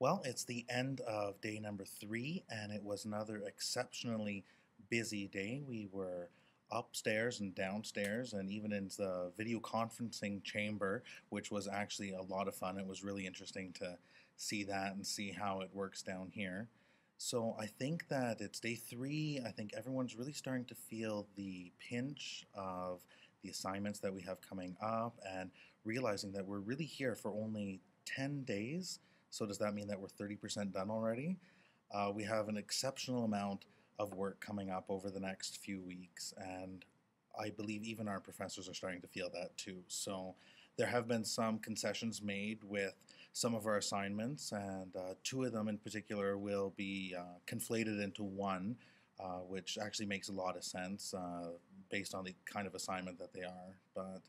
Well, it's the end of day number 3, and it was another exceptionally busy day. We were upstairs and downstairs, and even in the video conferencing chamber, which was actually a lot of fun. It was really interesting to see that and see how it works down here. So I think that it's day 3. I think everyone's really starting to feel the pinch of the assignments that we have coming up and realizing that we're really here for only 10 days. So does that mean that we're 30% done already? We have an exceptional amount of work coming up over the next few weeks, and I believe even our professors are starting to feel that too. So there have been some concessions made with some of our assignments, and two of them in particular will be conflated into one, which actually makes a lot of sense based on the kind of assignment that they are. But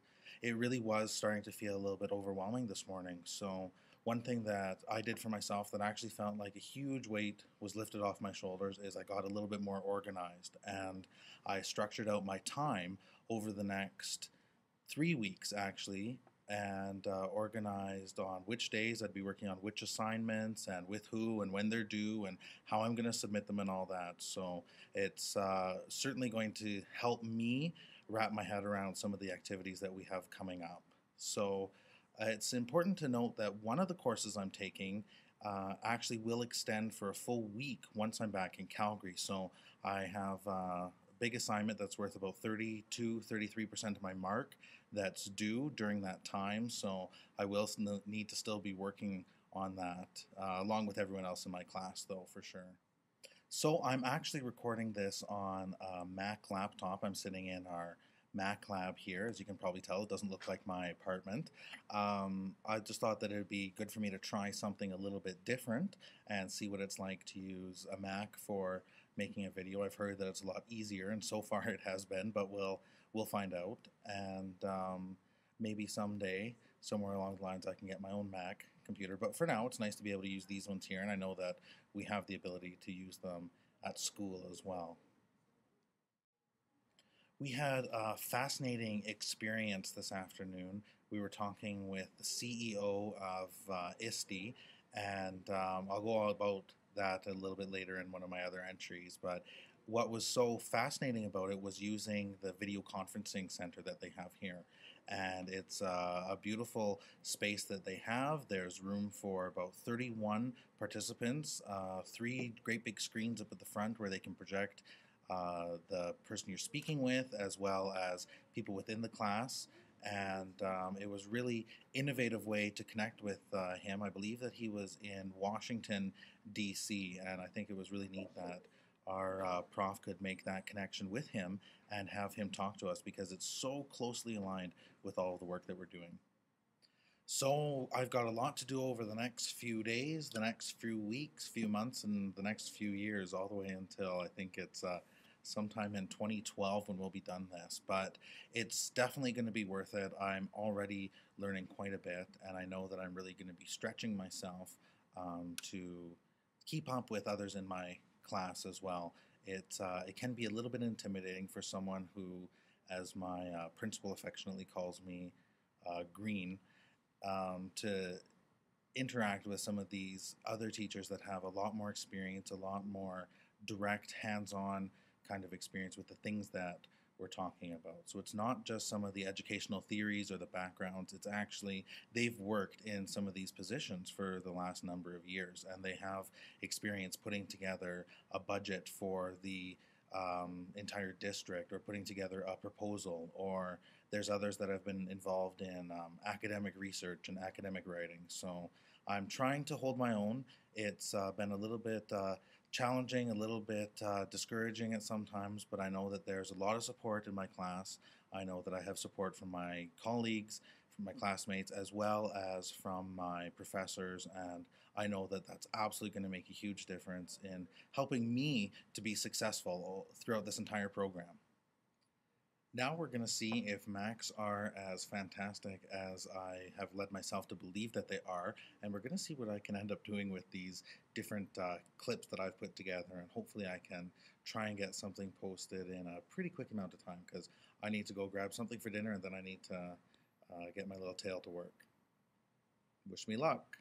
it really was starting to feel a little bit overwhelming this morning. So one thing that I did for myself that actually felt like a huge weight was lifted off my shoulders is I got a little bit more organized, and I structured out my time over the next 3 weeks actually, and organized on which days I'd be working on which assignments and with who and when they're due and how I'm going to submit them and all that. So it's certainly going to help me wrap my head around some of the activities that we have coming up. So it's important to note that one of the courses I'm taking actually will extend for a full week once I'm back in Calgary. So I have a big assignment that's worth about 33% of my mark that's due during that time. So I will need to still be working on that along with everyone else in my class, though, for sure. So I'm actually recording this on a Mac laptop. I'm sitting in our Mac lab here. As you can probably tell, it doesn't look like my apartment. I just thought that it would be good for me to try something a little bit different and see what it's like to use a Mac for making a video. I've heard that it's a lot easier, and so far it has been, but we'll find out. And maybe someday, somewhere along the lines, I can get my own Mac computer. But for now, it's nice to be able to use these ones here, and I know that we have the ability to use them at school as well. We had a fascinating experience this afternoon. We were talking with the CEO of ISTE, and I'll go all about that a little bit later in one of my other entries. But what was so fascinating about it was using the video conferencing center that they have here. And it's a beautiful space that they have. There's room for about 31 participants, 3 great big screens up at the front where they can project the person you're speaking with, as well as people within the class. And it was really innovative way to connect with him. I believe that he was in Washington, D.C., and I think it was really neat that our prof could make that connection with him and have him talk to us because it's so closely aligned with all of the work that we're doing. So I've got a lot to do over the next few days, the next few weeks, few months, and the next few years, all the way until I think it's sometime in 2012 when we'll be done this. But it's definitely going to be worth it. I'm already learning quite a bit, and I know that I'm really going to be stretching myself to keep up with others in my class as well. It can be a little bit intimidating for someone who, as my principal affectionately calls me, green, to interact with some of these other teachers that have a lot more experience, a lot more direct, hands-on kind of experience with the things that we're talking about. So it's not just some of the educational theories or the backgrounds, it's actually they've worked in some of these positions for the last number of years, and they have experience putting together a budget for the entire district, or putting together a proposal, or there's others that have been involved in academic research and academic writing. So I'm trying to hold my own. It's been a little bit challenging, a little bit discouraging at sometimes, but I know that there's a lot of support in my class. I know that I have support from my colleagues, from my classmates, as well as from my professors, and I know that that's absolutely going to make a huge difference in helping me to be successful throughout this entire program. Now we're going to see if Macs are as fantastic as I have led myself to believe that they are, and we're going to see what I can end up doing with these different clips that I've put together, and hopefully I can try and get something posted in a pretty quick amount of time, because I need to go grab something for dinner, and then I need to get my little tail to work. Wish me luck.